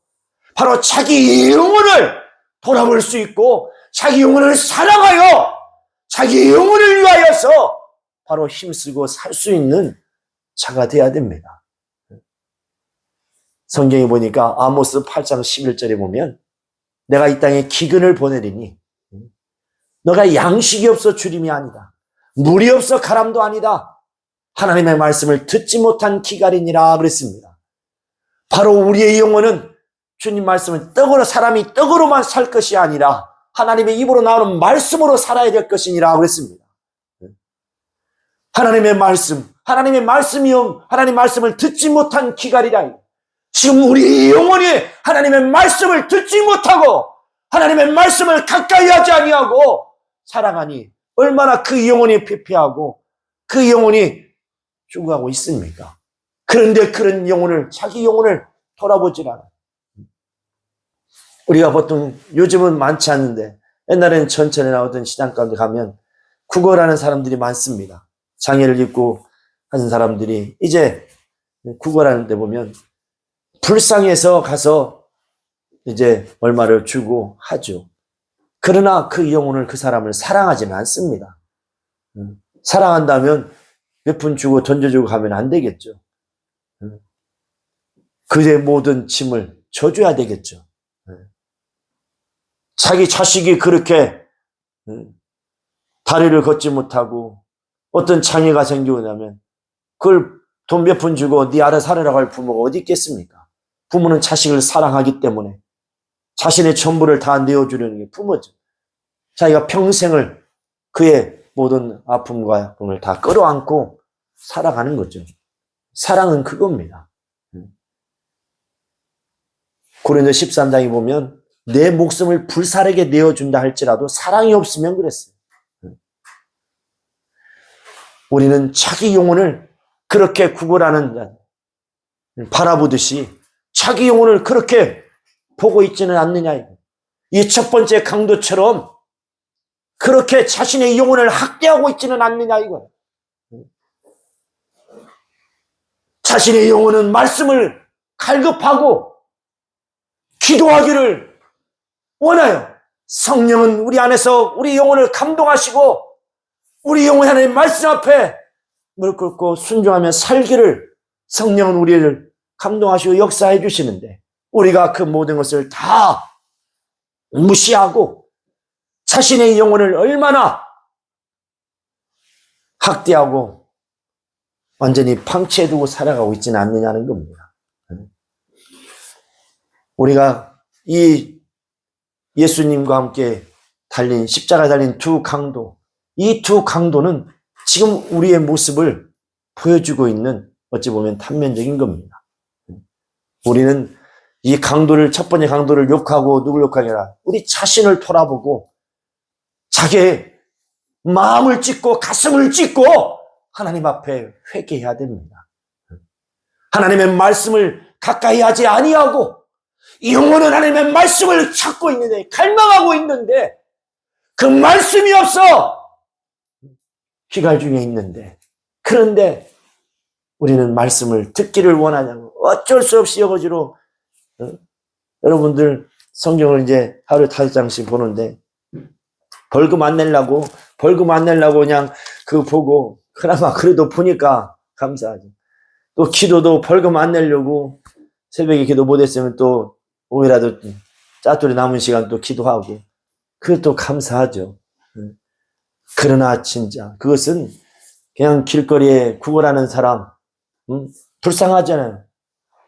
바로 자기 영혼을 돌아볼 수 있고 자기 영혼을 사랑하여 자기 영혼을 위하여서 바로 힘쓰고 살 수 있는 자가 되어야 됩니다. 성경에 보니까 아모스 8장 11절에 보면 내가 이 땅에 기근을 보내리니 너가 양식이 없어 주림이 아니다. 물이 없어 가람도 아니다. 하나님의 말씀을 듣지 못한 기갈이니라 그랬습니다. 바로 우리의 영혼은 주님 말씀은 떡으로, 사람이 떡으로만 살 것이 아니라 하나님의 입으로 나오는 말씀으로 살아야 될 것이니라 그랬습니다. 하나님의 말씀, 하나님의 말씀이요, 하나님의 말씀을 듣지 못한 기갈이라. 지금 우리 영혼이 하나님의 말씀을 듣지 못하고 하나님의 말씀을 가까이 하지 아니하고 살아가니 얼마나 그 영혼이 피폐하고 그 영혼이 죽어가고 있습니까? 그런데 그런 영혼을, 자기 영혼을 돌아보질 않아요. 우리가 보통 요즘은 많지 않는데 옛날에는 천천히 나오던 시장 가운데 가면 국어라는 사람들이 많습니다. 장애를 입고 하는 사람들이 이제 국어라는 데 보면 불쌍해서 가서 이제 얼마를 주고 하죠. 그러나 그 영혼을, 그 사람을 사랑하지는 않습니다. 사랑한다면 몇 푼 주고 던져주고 가면 안 되겠죠. 그의 모든 짐을 져줘야 되겠죠. 자기 자식이 그렇게 다리를 걷지 못하고 어떤 장애가 생기고 나면 그걸 돈 몇 푼 주고 네 알아서 살으라고 할 부모가 어디 있겠습니까? 부모는 자식을 사랑하기 때문에 자신의 전부를 다 내어주려는 게 부모죠. 자기가 평생을 그의 모든 아픔과 아픔을 다 끌어안고 살아가는 거죠. 사랑은 그겁니다. 고린도 13장에 보면 내 목숨을 불사르게 내어준다 할지라도 사랑이 없으면 그랬어요. 우리는 자기 영혼을 그렇게 구걸하는, 바라보듯이 자기 영혼을 그렇게 보고 있지는 않느냐. 이 첫 번째 강도처럼 그렇게 자신의 영혼을 학대하고 있지는 않느냐 이거. 자신의 영혼은 말씀을 갈급하고 기도하기를 원해요. 성령은 우리 안에서 우리 영혼을 감동하시고 우리 영혼 하나님 말씀 앞에 무릎 꿇고 순종하며 살기를 성령은 우리를 감동하시고 역사해 주시는데 우리가 그 모든 것을 다 무시하고 자신의 영혼을 얼마나 학대하고 완전히 방치해두고 살아가고 있지는 않느냐는 겁니다. 우리가 이 예수님과 함께 달린, 십자가에 달린 두 강도, 이 두 강도는 지금 우리의 모습을 보여주고 있는 어찌 보면 단면적인 겁니다. 우리는 이 강도를, 첫 번째 강도를 욕하고 누굴 욕하게 아니라 우리 자신을 돌아보고 자기의 마음을 찢고 가슴을 찢고 하나님 앞에 회개해야 됩니다. 하나님의 말씀을 가까이 하지 아니하고 영혼은 하나님의 말씀을 찾고 있는데, 갈망하고 있는데 그 말씀이 없어 기갈 중에 있는데, 그런데 우리는 말씀을 듣기를 원하냐고 어쩔 수 없이 여거지로 여러분들 성경을 이제 하루에 5장씩 보는데 벌금 안 내려고 그냥 그거 보고 그나마 그래도 보니까 감사하죠. 또 기도도 벌금 안 내려고 새벽에 기도 못했으면 또 오히려도 짜투리 남은 시간 또 기도하고 그것도 감사하죠. 그러나 진짜 그것은 그냥 길거리에 구걸하는 사람 불쌍하잖아요.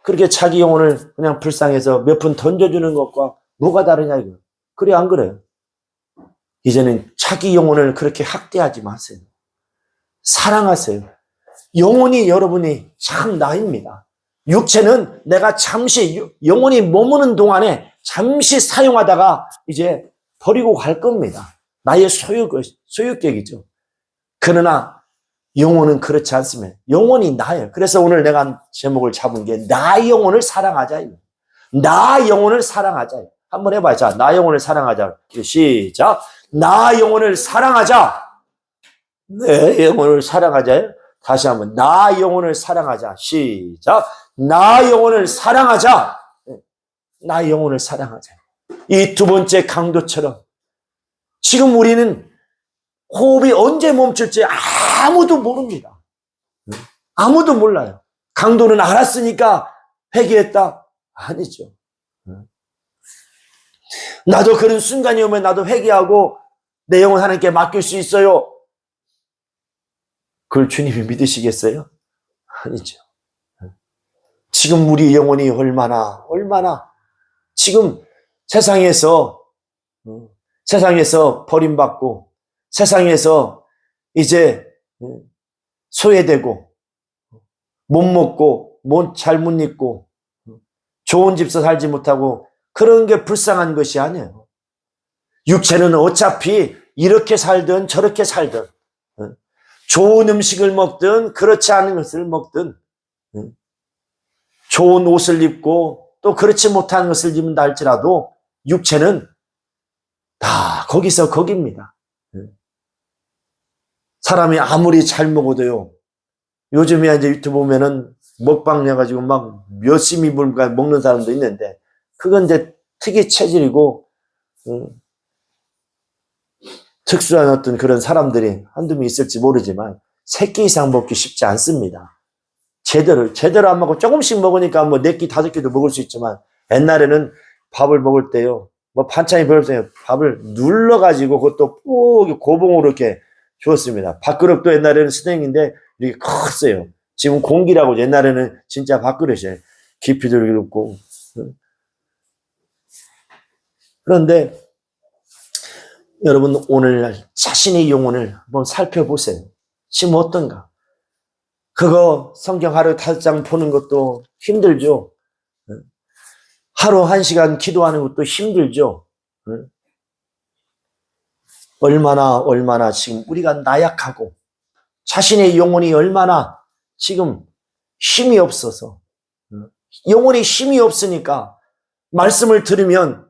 그렇게 자기 영혼을 그냥 불쌍해서 몇 푼 던져주는 것과 뭐가 다르냐 이거. 그래 안 그래요? 이제는 자기 영혼을 그렇게 학대하지 마세요. 사랑하세요. 영혼이 여러분이 참 나입니다. 육체는 내가 잠시 영혼이 머무는 동안에 잠시 사용하다가 이제 버리고 갈 겁니다. 나의 소유격이죠. 그러나 영혼은 그렇지 않습니다. 영혼이 나예요. 그래서 오늘 내가 제목을 잡은 게 나 영혼을 사랑하자. 나 영혼을 사랑하자. 한번 해봐요. 자, 나 영혼을 사랑하자. 시작. 나 영혼을 사랑하자. 내 영혼을 사랑하자. 다시 한번 나 영혼을 사랑하자. 시작. 나 영혼을 사랑하자. 나 영혼을 사랑하자. 이 두 번째 강도처럼 지금 우리는 호흡이 언제 멈출지 아무도 모릅니다. 아무도 몰라요. 강도는 알았으니까 회개했다? 아니죠. 나도 그런 순간이 오면 나도 회개하고 내 영혼 하나님께 맡길 수 있어요? 그걸 주님이 믿으시겠어요? 아니죠. 지금 우리 영혼이 얼마나 지금 세상에서 버림받고 세상에서 이제 소외되고 못 먹고 잘못 입고 좋은 집서 살지 못하고 그런 게 불쌍한 것이 아니에요. 육체는 어차피 이렇게 살든 저렇게 살든 좋은 음식을 먹든 그렇지 않은 것을 먹든 좋은 옷을 입고 또 그렇지 못한 것을 입는다 할지라도 육체는 다 거기서 거기입니다. 사람이 아무리 잘 먹어도요. 요즘에 이제 유튜브 보면은 먹방 해가지고 막 몇십이 먹는 사람도 있는데 그건 이제 특이 체질이고 특수한 어떤 그런 사람들이 한두 명 있을지 모르지만 3끼 이상 먹기 쉽지 않습니다. 제대로 안 먹고 조금씩 먹으니까 뭐 4끼, 5끼도 먹을 수 있지만 옛날에는 밥을 먹을 때요. 뭐 반찬이 별로 없어요. 밥을 눌러가지고 그것도 꼭 고봉으로 이렇게 주었습니다. 밥그릇도 옛날에는 스낵인데 이렇게 컸어요. 지금 공기라고 옛날에는 진짜 밥그릇이에요. 깊이도 이렇게 높고. 그런데 여러분 오늘 자신의 영혼을 한번 살펴보세요. 지금 어떤가? 그거 성경 하루 5장 보는 것도 힘들죠. 하루 1시간 기도하는 것도 힘들죠. 얼마나 지금 우리가 나약하고 자신의 영혼이 얼마나 지금 힘이 없어서 영혼이 힘이 없으니까 말씀을 들으면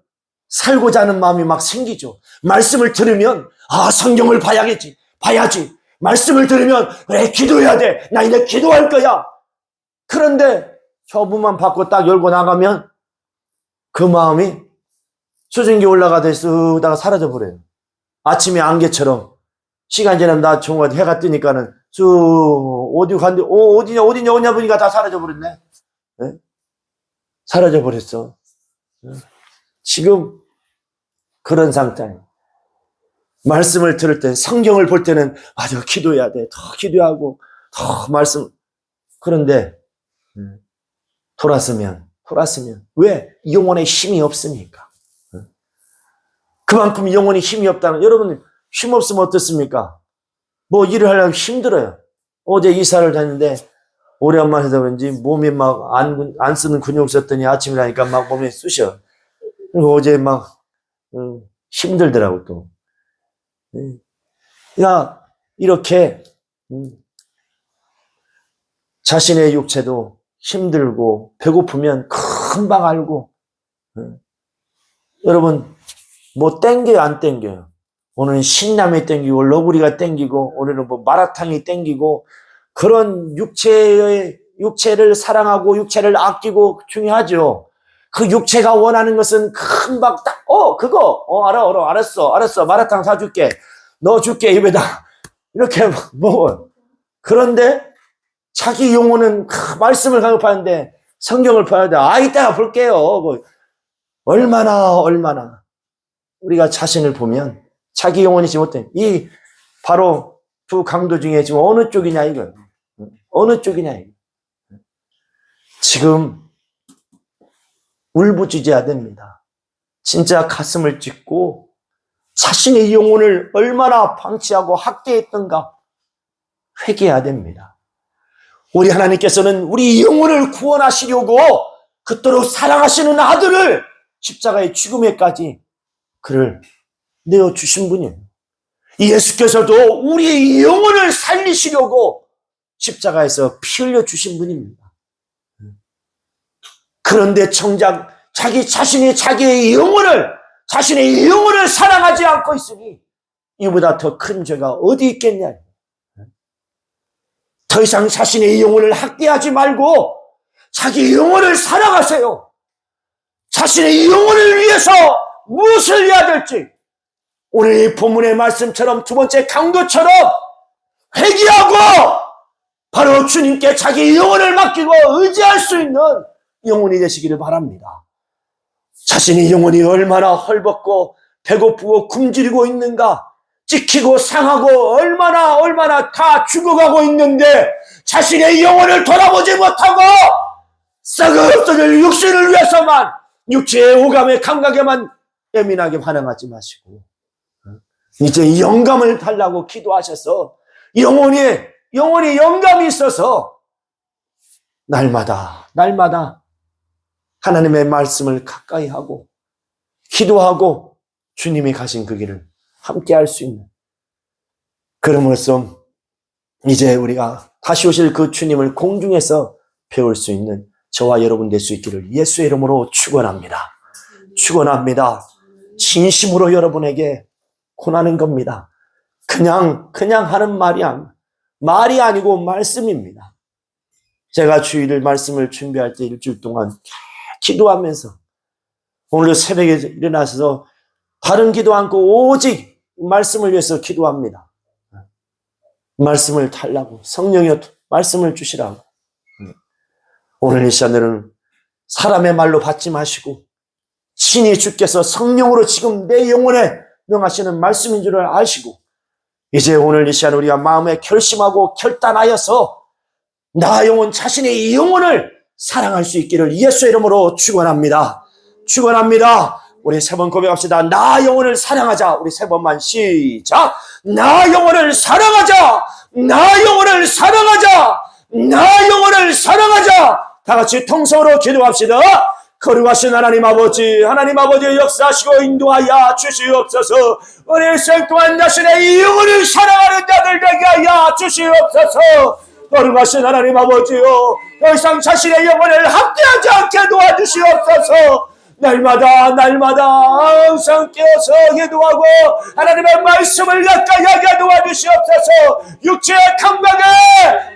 살고자 하는 마음이 막 생기죠. 말씀을 들으면 성경을 봐야지. 말씀을 들으면 그래 기도해야 돼. 나 이제 기도할 거야. 그런데 저부만 받고 딱 열고 나가면 그 마음이 수증기 올라가다 쓱다가 사라져버려요. 아침에 안개처럼 시간 지나면 나 정말 해가 뜨니까는 쑥 어디 간데 어디냐 보니까 다 사라져버렸네. 네? 사라져버렸어. 지금 그런 상태예요. 말씀을 들을 때 성경을 볼 때는 맞아 기도해야 돼. 더 기도하고 더 말씀. 그런데 돌았으면 왜? 영혼에 힘이 없으니까. 그만큼 영혼에 힘이 없다는 여러분 힘 없으면 어떻습니까? 뭐 일을 하려면 힘들어요. 어제 이사를 다녔는데 오랜만에 해서 그런지 몸이 막 안 쓰는 근육 썼더니 아침이라니까 막 몸이 쑤셔. 그리고 어제 막 힘들더라고 또. 야 이렇게 자신의 육체도 힘들고 배고프면 금방 알고 여러분 뭐 땡겨요 안 땡겨요? 오늘은 신라면이 땡기고 러구리가 땡기고 오늘은 뭐 마라탕이 땡기고 그런 육체를 사랑하고 육체를 아끼고 중요하죠. 그 육체가 원하는 것은 금방 딱 알았어 마라탕 사줄게 넣어줄게 입에다 이렇게 먹어요. 그런데 자기 영혼은 말씀을 강급하는데 성경을 봐야 돼. 이따가 볼게요. 얼마나 우리가 자신을 보면 자기 영혼이 지금 어때? 이 바로 두 강도 중에 지금 어느 쪽이냐 이거예요. 어느 쪽이냐 이거. 지금 울부짖어야 됩니다. 진짜 가슴을 찢고 자신의 영혼을 얼마나 방치하고 학대했던가 회개해야 됩니다. 우리 하나님께서는 우리 영혼을 구원하시려고 그토록 사랑하시는 아들을 십자가의 죽음에까지 그를 내어주신 분이에요. 예수께서도 우리의 영혼을 살리시려고 십자가에서 피 흘려주신 분입니다. 그런데 정작 자신의 영혼을 사랑하지 않고 있으니 이보다 더 큰 죄가 어디 있겠냐. 더 이상 자신의 영혼을 학대하지 말고 자기 영혼을 사랑하세요. 자신의 영혼을 위해서 무엇을 해야 될지 오늘 이 본문의 말씀처럼 두 번째 강도처럼 회개하고 바로 주님께 자기 영혼을 맡기고 의지할 수 있는 영혼이 되시기를 바랍니다. 자신의 영혼이 얼마나 헐벗고 배고프고 굶주리고 있는가 찍히고 상하고 얼마나 다 죽어가고 있는데 자신의 영혼을 돌아보지 못하고 썩어 없어질 육신을 위해서만 육체의 오감의 감각에만 예민하게 반응하지 마시고 이제 영감을 달라고 기도하셔서 영혼이 영감이 있어서 날마다 하나님의 말씀을 가까이 하고 기도하고 주님이 가신 그 길을 함께 할 수 있는, 그럼으로써 이제 우리가 다시 오실 그 주님을 공중에서 배울 수 있는 저와 여러분 될 수 있기를 예수의 이름으로 축원합니다. 축원합니다. 진심으로 여러분에게 권하는 겁니다. 그냥 하는 말이 아니고 말씀입니다. 제가 주일 말씀을 준비할 때 일주일 동안 기도하면서 오늘 새벽에 일어나서 다른 기도 않고 오직 말씀을 위해서 기도합니다. 말씀을 달라고, 성령의 말씀을 주시라고. 오늘 이 시간에는 사람의 말로 받지 마시고 친히 주께서 성령으로 지금 내 영혼에 명하시는 말씀인 줄을 아시고 이제 오늘 이 시간 우리가 마음에 결심하고 결단하여서 나 영혼, 자신의 영혼을 사랑할 수 있기를 예수의 이름으로 축원합니다. 축원합니다. 우리 세 번 고백합시다. 나 영혼을 사랑하자. 우리 세 번만 시작. 나 영혼을 사랑하자. 나 영혼을 사랑하자. 나 영혼을 사랑하자. 다 같이 통성으로 기도합시다. 거룩하신 하나님 아버지 역사하시고 인도하여 주시옵소서. 오늘 생 동안 자신의 영혼을 사랑하는 자들 되게 하여 주시옵소서. 거룩하신 하나님 아버지요, 더 이상 자신의 영혼을 학대하지 않게 도와주시옵소서. 날마다 항상 깨어서 기도하고 하나님의 말씀을 가까이 하게 도와주시옵소서. 육체의 감각에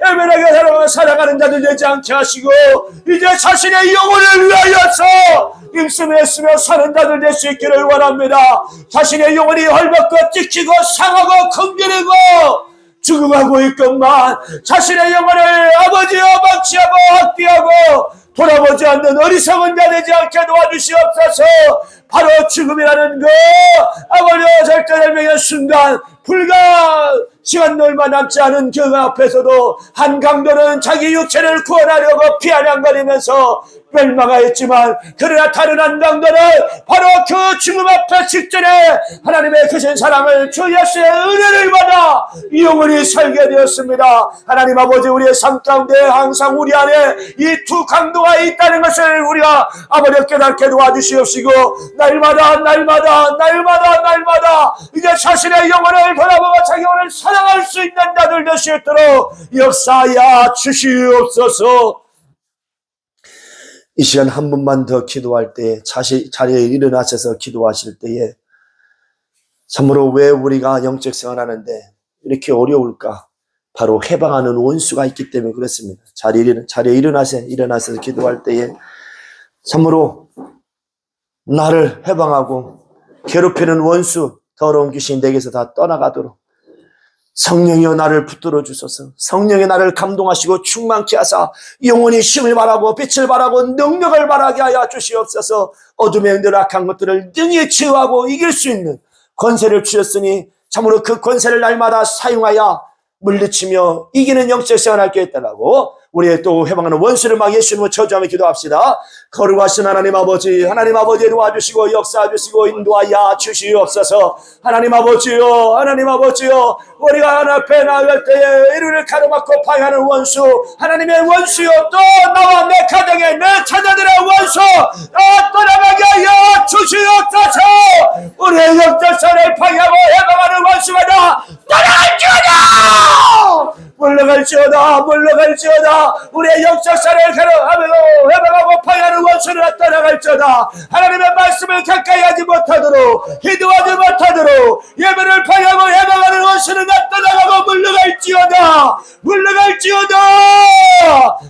예민하게 살아가는 자들 되지 않게 하시고 이제 자신의 영혼을 위하여서 임씀했으며 사는 자들 될 수 있기를 원합니다. 자신의 영혼이 헐벗고 찍히고 상하고 금기리고 죽어가고 있건만 자신의 영혼을 아버지여 방치하고 학대하고 돌아보지 않는 어리석은 자 되지 않게 도와주시옵소서. 바로 죽음이라는 거 아버지여 절대절명의 순간 불과 시간도 얼마 남지 않은 그 앞에서도 한 강도는 자기 육체를 구원하려고 피아냥거리면서 멸망하였지만 그러나 다른 한 강도는 바로 그 죽음 앞에 직전에 하나님의 크신 사랑을 주 예수의 은혜를 받아 영원히 살게 되었습니다. 하나님 아버지 우리의 삶 가운데 항상 우리 안에 이 두 강도가 있다는 것을 우리가 아버지 깨닫게 도와주시옵시고 날마다 이제 자신의 영혼을 돌아보고 자기 영혼을 사랑할 수 있는 자들 될 수 있도록 역사하여 주시옵소서. 이 시간 한 번만 더 기도할 때에 자리에 일어나셔서 기도하실 때에 참으로 왜 우리가 영적 생활하는데 이렇게 어려울까? 바로 해방하는 원수가 있기 때문에 그렇습니다. 자리에 일어나서 기도할 때에 참으로 나를 해방하고 괴롭히는 원수, 더러운 귀신 내게서 다 떠나가도록 성령이여 나를 붙들어 주소서. 성령이 나를 감동하시고 충만케 하사 영원히 힘을 발하고 빛을 발하고 능력을 발하게 하여 주시옵소서. 어둠의 흔들 악한 것들을 능히 치유하고 이길 수 있는 권세를 주셨으니 참으로 그 권세를 날마다 사용하여 물리치며 이기는 영적 생활할 게 있다라고 우리의 또 해방하는 원수를 막 예수님으로 저주하며 기도합시다. 거룩하신 하나님 아버지 도와주시고 역사하주시고 인도하여 주시옵소서. 하나님 아버지요 우리가 하나 앞에 나갈 때에 이를 가로막고 파괴하는 원수, 하나님의 원수요, 또 나와 내 가정에 내 자녀들의 원수 떠나가게 하여 주시옵소서. 우리의 영적선을 파괴하고 해방하는 원수마다 물러갈지어다 우리의 영적선을 해방하고 파괴하는 원수를 떠나갈지어다. 하나님의 말씀을 가까이 하지 못하도록 기도하지 못하도록 예배를 파괴하고 해방하는 원수는 떠나가고 물러갈지어다.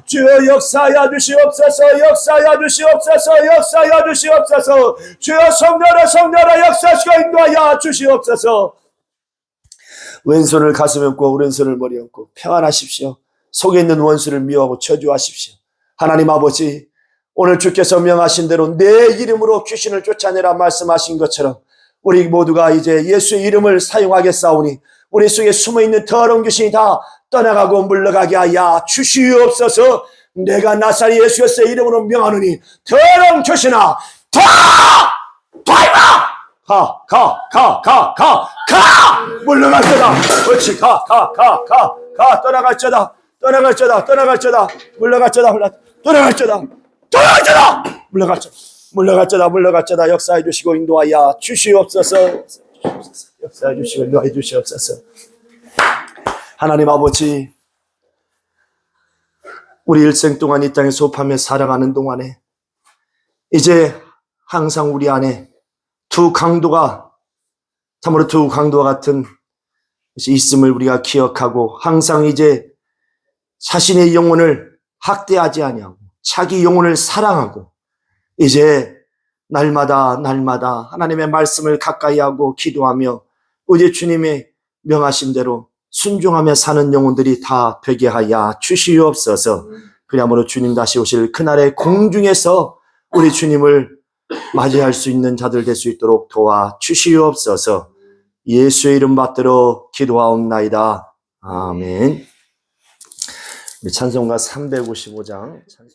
주여 역사하여 주시옵소서. 주여 성령으로 역사하시고 인도하여 주시옵소서. 왼손을 가슴에 얹고 오른손을 머리에 얹고 평안하십시오. 속에 있는 원수를 미워하고 저주하십시오. 하나님 아버지, 오늘 주께서 명하신 대로 내 이름으로 귀신을 쫓아내라 말씀하신 것처럼 우리 모두가 이제 예수의 이름을 사용하겠사오니 우리 속에 숨어있는 더러운 귀신이 다 떠나가고 물러가게 하여 주시옵소서. 내가 나사렛 예수 그리스도의 이름으로 명하노니 더러운 귀신아 가 물러갈지어다. 그렇지. 떠나갈지어다. 물러갈지어다. 역사해 주시고 인도하여 주시옵소서. 역사해 주시고 인도해 주시옵소서. 하나님 아버지, 우리 일생 동안 이 땅에 소파며 살아가는 동안에 이제 항상 우리 안에 참으로 두 강도와 같은 있음을 우리가 기억하고 항상 이제 자신의 영혼을 학대하지 아니하고 자기 영혼을 사랑하고 이제 날마다 하나님의 말씀을 가까이 하고 기도하며 이제 주님의 명하신 대로 순종하며 사는 영혼들이 다 되게 하여 주시옵소서. 그야말로 주님 다시 오실 그날의 공중에서 우리 주님을 맞이할 수 있는 자들 될 수 있도록 도와 주시옵소서. 예수의 이름 받들어 기도하옵나이다. 아멘. 우리 찬송가 355장